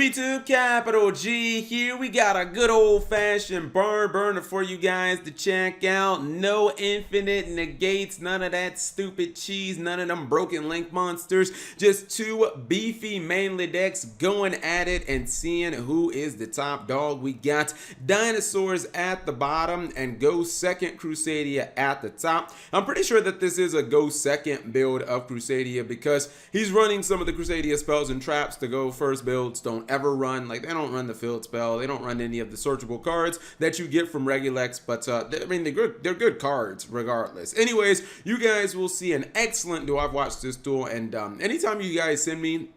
YouTube capital G here. We got a good old-fashioned barn burner for you guys to check out. No infinite negates, none of that stupid cheese, none of them broken link monsters. Just two beefy mainly decks going at it and seeing who is the top dog. We got Dinosaurs at the bottom and Go Second Crusadia at the top. I'm pretty sure that this is a Go Second build of Crusadia because he's running some of the Crusadia spells and traps. The Go First builds don't ever run, like they don't run the field spell, they don't run any of the searchable cards that you get from Regulex, but I mean they're good cards regardless. Anyways, you guys will see an excellent duel. I've watched this duel, and anytime you guys send me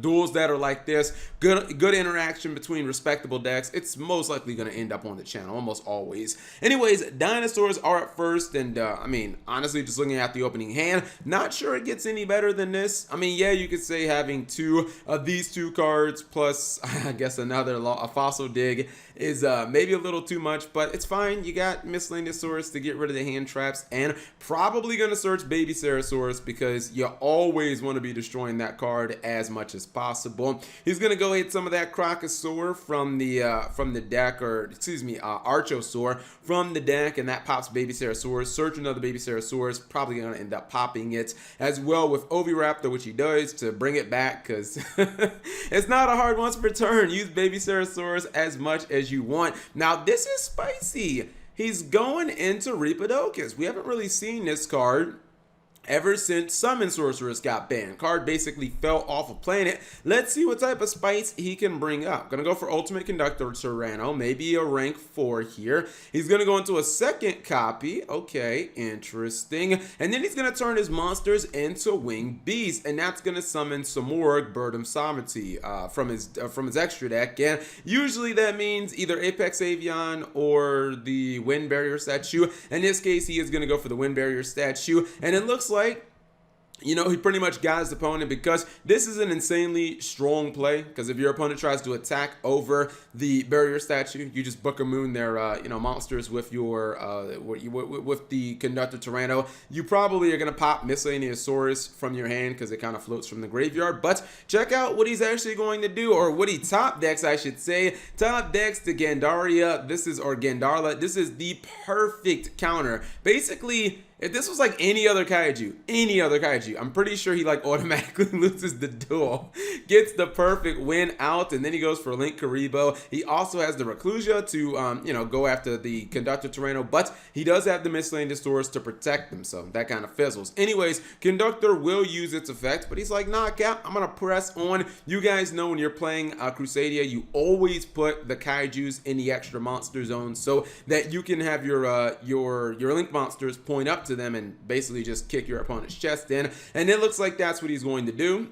duels that are like this, good interaction between respectable decks, it's most likely going to end up on the channel, almost always. Anyways, Dinosaurs are at first, and I mean, honestly, just looking at the opening hand, not sure it gets any better than this. I mean, yeah, you could say having two of these two cards plus, I guess, a Fossil Dig is maybe a little too much, but it's fine. You got Miscellaneousaurus to get rid of the hand traps, and probably going to search Baby Sarasaurus because you always want to be destroying that card as much as possible. He's going to go hit some of that Crocosaur from the deck, or excuse me, Archosaur from the deck, and that pops Baby Sarasaurus. Search another Baby Sarasaurus, probably going to end up popping it as well with Oviraptor, which he does to bring it back because it's not a hard once per turn. Use Baby Sarasaurus as much as you want. Now this is spicy. He's going into Reapodocus. We haven't really seen this card ever since Summon Sorceress got banned. Card basically fell off a planet. Let's see what type of spice he can bring up. Gonna go for Ultimate Conductor Tyranno, maybe a rank 4 here. He's gonna go into a second copy. Okay, interesting. And then he's gonna turn his monsters into Winged Beasts, and that's gonna summon Samorg Birdum Samati from his extra deck. And usually that means either Apex Avian or the Wind Barrier statue. In this case, he is gonna go for the Wind Barrier statue, and it looks like, you know, he pretty much got his opponent because this is an insanely strong play. Because if your opponent tries to attack over the barrier statue, you just Book of Moon their monsters with your with the Conductor Tyranno. You probably are gonna pop Miscellaneousaurus from your hand because it kind of floats from the graveyard. But check out what he's actually going to do, or what he top decks, I should say. Top decks to Gandaria. Gandarla. This is the perfect counter. Basically, if this was like any other kaiju, I'm pretty sure he like automatically loses the duel, gets the perfect win out, and then he goes for Linkuriboh. He also has the Reclusia to go after the Conductor Tyranno, but he does have the Miscellaneousaurus to protect him, so that kind of fizzles. Anyways, Conductor will use its effect, but he's like, nah, Cap, I'm gonna press on. You guys know when you're playing Crusadia, you always put the kaijus in the extra monster zone so that you can have your link monsters point up to them and basically just kick your opponent's chest in, and it looks like that's what he's going to do.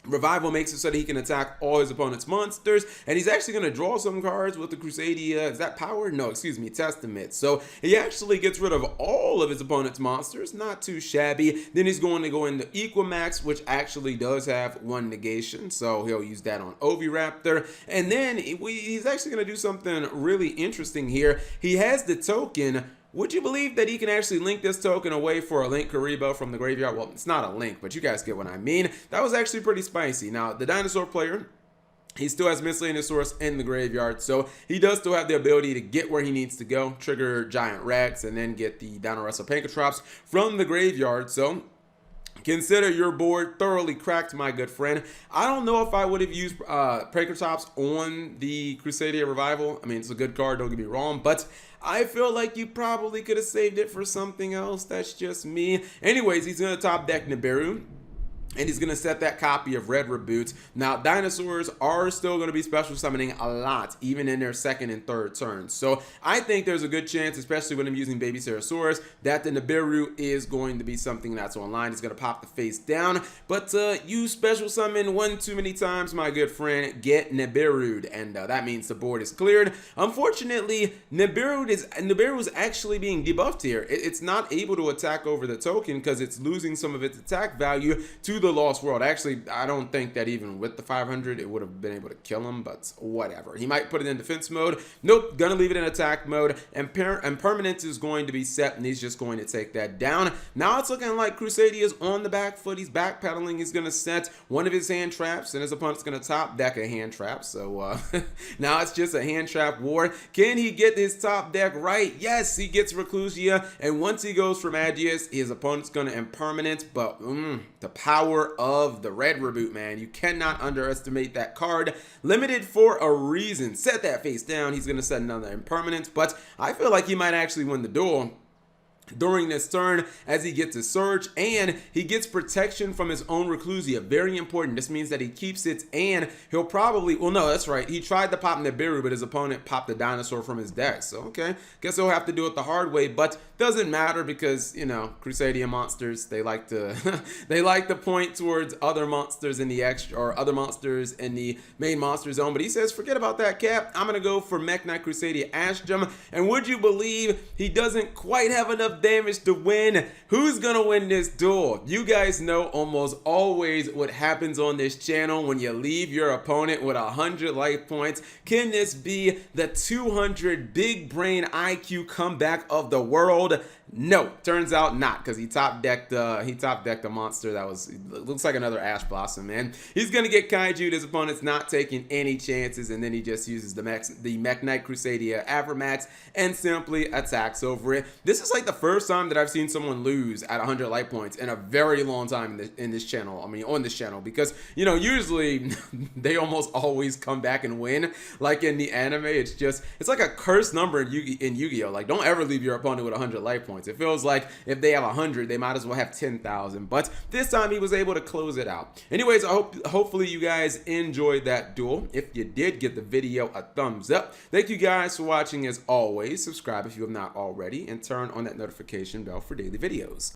Revival makes it so that he can attack all his opponent's monsters, and he's actually going to draw some cards with the Crusadia. Is that Power? No, excuse me, Testament. So he actually gets rid of all of his opponent's monsters. Not too shabby. Then he's going to go into Equimax, which actually does have one negation, so he'll use that on Oviraptor. And then he's actually going to do something really interesting here. He has the token. Would you believe that he can actually link this token away for a Linkuriboh from the graveyard? Well, it's not a link, but you guys get what I mean. That was actually pretty spicy. Now, the dinosaur player, he still has Miscellaneousaurus in the graveyard, so he does still have the ability to get where he needs to go, trigger Giant Rex, and then get the Dinosaur Pankratrops from the graveyard. So consider your board thoroughly cracked, my good friend. I don't know if I would have used Pankratops on the Crusadia Revival. I mean, it's a good card, don't get me wrong, but I feel like you probably could have saved it for something else. That's just me. Anyways, he's going to top deck Nibiru, and he's going to set that copy of Red Reboot. Now, dinosaurs are still going to be special summoning a lot, even in their second and third turns. So I think there's a good chance, especially when I'm using Baby Sarasaurus, that the Nibiru is going to be something that's online. It's going to pop the face down. But you special summon one too many times, my good friend, get Nibiru'd. And that means the board is cleared. Unfortunately, Nibiru is actually being debuffed here. It's not able to attack over the token because it's losing some of its attack value to the Lost World. Actually, I don't think that even with the 500, it would have been able to kill him, but whatever. He might put it in defense mode. Nope, gonna leave it in attack mode, and permanence is going to be set, and he's just going to take that down. Now it's looking like Crusadia is on the back foot. He's backpedaling. He's gonna set one of his hand traps, and his opponent's gonna top deck a hand trap. So now it's just a hand trap war. Can he get his top deck right? Yes, he gets Reclusia, and once he goes from Adius, his opponent's gonna impermanence, but the power of the red reboot, man. You cannot underestimate that card. Limited for a reason. Set that face down. He's gonna set another impermanence, but I feel like he might actually win the duel during this turn as he gets a surge, and he gets protection from his own Reclusia. Very important. This means that he keeps it, and he'll probably, well, no, that's right. He tried to pop Nibiru, but his opponent popped the dinosaur from his deck. So, okay, guess he'll have to do it the hard way, but doesn't matter because, you know, Crusadia monsters, they like to they like to point towards other monsters in the extra, or other monsters in the main monster zone. But he says, forget about that, Cap. I'm gonna go for Mech Knight Crusadia Astrum, and would you believe he doesn't quite have enough damage to win? Who's gonna win this duel? You guys know almost always what happens on this channel when you leave your opponent with 100 life points. Can this be the 200 big brain IQ comeback of the world? No, turns out not, because he top decked a monster that was, looks like another Ash Blossom, man. He's gonna get Kaiju. His opponent's not taking any chances, and then he just uses the Mech Knight Crusadia Avramax and simply attacks over it. This is like the first time that I've seen someone lose at 100 light points in a very long time in this channel. I mean, on this channel, because, you know, usually they almost always come back and win. Like in the anime, it's like a cursed number in Yu-Gi-Oh! Like, don't ever leave your opponent with 100 life points. It feels like if they have 100, they might as well have 10,000. But this time he was able to close it out. Anyways, hopefully you guys enjoyed that duel. If you did, give the video a thumbs up. Thank you guys for watching as always. Subscribe if you have not already, and turn on that notification bell for daily videos.